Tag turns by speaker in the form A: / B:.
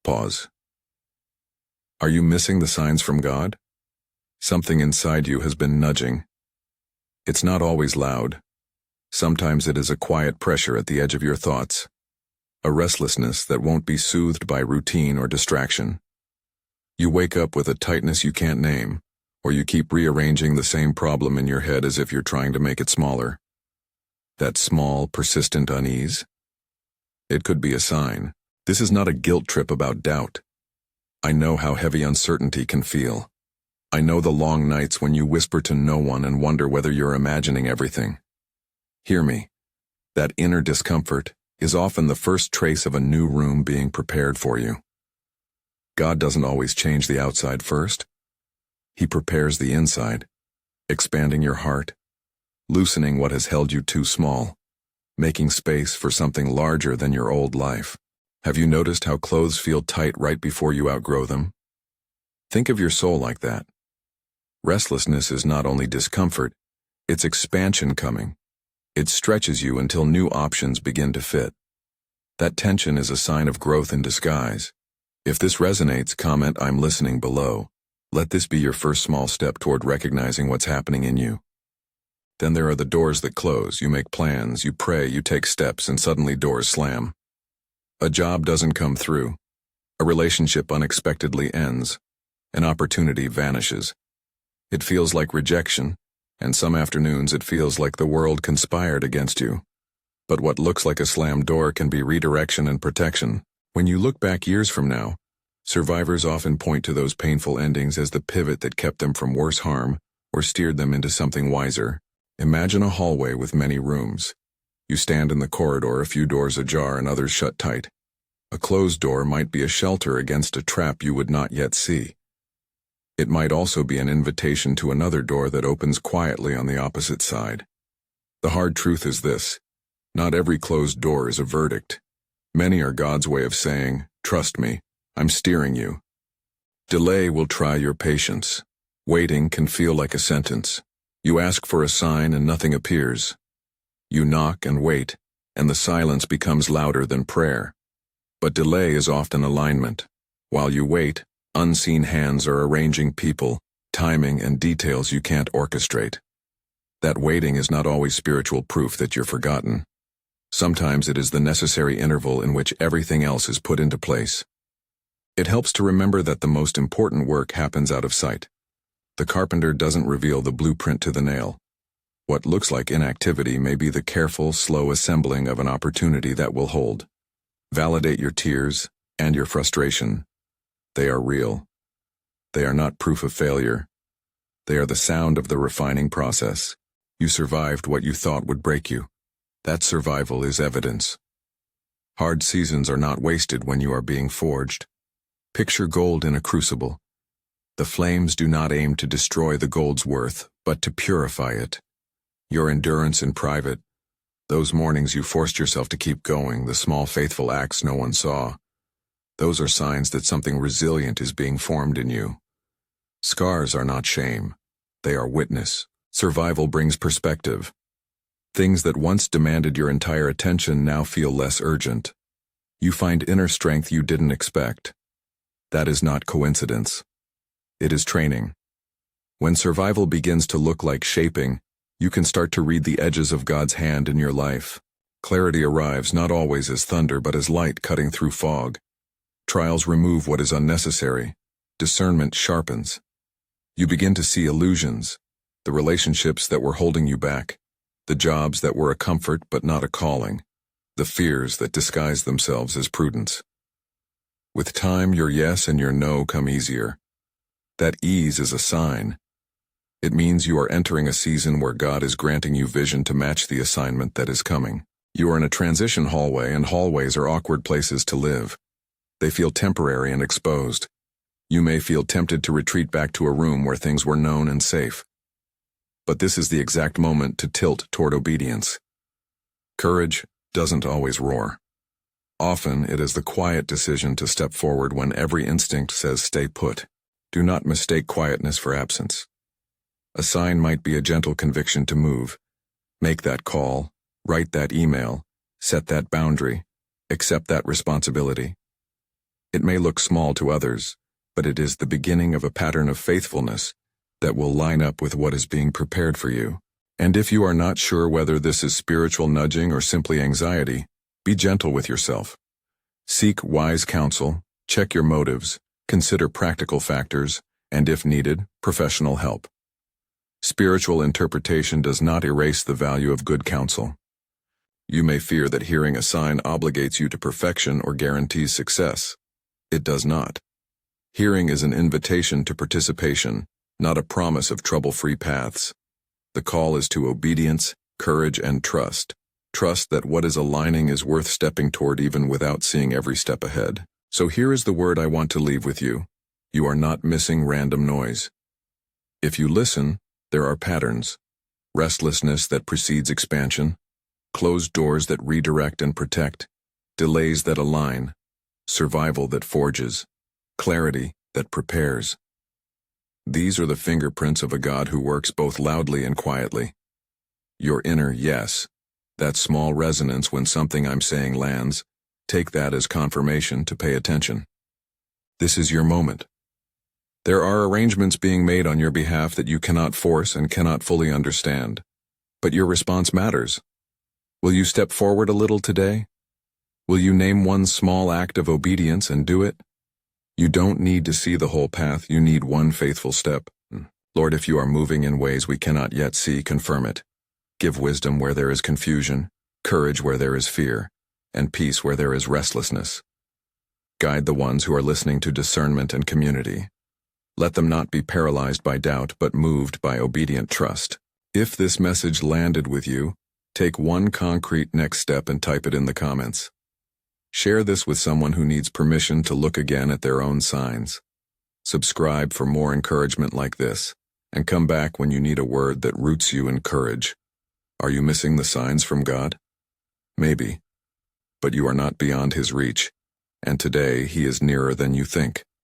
A: Pause. Are you missing the signs from God? Something inside you has been nudging. It's not always loud. Sometimes it is a quiet pressure at the edge of your thoughts, a restlessness that won't be soothed by routine or distraction. You wake up with a tightness you can't name, or you keep rearranging the same problem in your head as if you're trying to make it smaller. That small, persistent unease? It could be a sign. This is not a guilt trip about doubt. I know how heavy uncertainty can feel. I know the long nights when you whisper to no one and wonder whether you're imagining everything. Hear me. That inner discomfort is often the first trace of a new room being prepared for you. God doesn't always change the outside first. He prepares the inside, expanding your heart, loosening what has held you too small, making space for something larger than your old life. Have you noticed how clothes feel tight right before you outgrow them? Think of your soul like that. Restlessness is not only discomfort, it's expansion coming. It stretches you until new options begin to fit. That tension is a sign of growth in disguise. If this resonates, comment "I'm listening" below. Let this be your first small step toward recognizing what's happening in you. Then there are the doors that close. You make plans, you pray, you take steps, and suddenly doors slam. A job doesn't come through. A relationship unexpectedly ends. An opportunity vanishes. It feels like rejection, and some afternoons it feels like the world conspired against you. But what looks like a slammed door can be redirection and protection. When you look back years from now, survivors often point to those painful endings as the pivot that kept them from worse harm or steered them into something wiser. Imagine a hallway with many rooms. You stand in the corridor, a few doors ajar and others shut tight. A closed door might be a shelter against a trap you would not yet see. It might also be an invitation to another door that opens quietly on the opposite side. The hard truth is this: not every closed door is a verdict. Many are God's way of saying, "Trust me, I'm steering you." Delay will try your patience. Waiting can feel like a sentence. You ask for a sign and nothing appears. You knock and wait, and the silence becomes louder than prayer. But delay is often alignment. While you wait, unseen hands are arranging people, timing, and details you can't orchestrate. That waiting is not always spiritual proof that you're forgotten. Sometimes it is the necessary interval in which everything else is put into place. It helps to remember that the most important work happens out of sight. The carpenter doesn't reveal the blueprint to the nail. What looks like inactivity may be the careful, slow assembling of an opportunity that will hold. Validate your tears and your frustration. They are real. They are not proof of failure. They are the sound of the refining process. You survived what you thought would break you. That survival is evidence. Hard seasons are not wasted when you are being forged. Picture gold in a crucible. The flames do not aim to destroy the gold's worth, but to purify it. Your endurance in private, those mornings you forced yourself to keep going, the small faithful acts no one saw, those are signs that something resilient is being formed in you. Scars are not shame. They are witness. Survival brings perspective. Things that once demanded your entire attention now feel less urgent. You find inner strength you didn't expect. That is not coincidence. It is training. When survival begins to look like shaping, you can start to read the edges of God's hand in your life. Clarity arrives not always as thunder but as light cutting through fog. Trials remove what is unnecessary. Discernment sharpens. You begin to see illusions, the relationships that were holding you back, the jobs that were a comfort but not a calling, the fears that disguise themselves as prudence. With time, your yes and your no come easier. That ease is a sign. It means you are entering a season where God is granting you vision to match the assignment that is coming. You are in a transition hallway, and hallways are awkward places to live. They feel temporary and exposed. You may feel tempted to retreat back to a room where things were known and safe. But this is the exact moment to tilt toward obedience. Courage doesn't always roar. Often it is the quiet decision to step forward when every instinct says stay put. Do not mistake quietness for absence. A sign might be a gentle conviction to move. Make that call, write that email, set that boundary, accept that responsibility. It may look small to others, but it is the beginning of a pattern of faithfulness that will line up with what is being prepared for you. And if you are not sure whether this is spiritual nudging or simply anxiety, be gentle with yourself. Seek wise counsel, check your motives, consider practical factors, and if needed, professional help. Spiritual interpretation does not erase the value of good counsel. You may fear that hearing a sign obligates you to perfection or guarantees success. It does not. Hearing is an invitation to participation, not a promise of trouble-free paths. The call is to obedience, courage, and trust. Trust that what is aligning is worth stepping toward even without seeing every step ahead. So here is the word I want to leave with you. You are not missing random noise. If you listen, there are patterns. Restlessness that precedes expansion, closed doors that redirect and protect, delays that align, survival that forges, clarity that prepares. These are the fingerprints of a God who works both loudly and quietly. Your inner yes, that small resonance when something I'm saying lands, take that as confirmation to pay attention. This is your moment. There are arrangements being made on your behalf that you cannot force and cannot fully understand. But your response matters. Will you step forward a little today? Will you name one small act of obedience and do it? You don't need to see the whole path, you need one faithful step. Lord, if you are moving in ways we cannot yet see, confirm it. Give wisdom where there is confusion, courage where there is fear, and peace where there is restlessness. Guide the ones who are listening to discernment and community. Let them not be paralyzed by doubt, but moved by obedient trust. If this message landed with you, take one concrete next step and type it in the comments. Share this with someone who needs permission to look again at their own signs. Subscribe for more encouragement like this, and come back when you need a word that roots you in courage. Are you missing the signs from God? Maybe. But you are not beyond His reach, and today He is nearer than you think.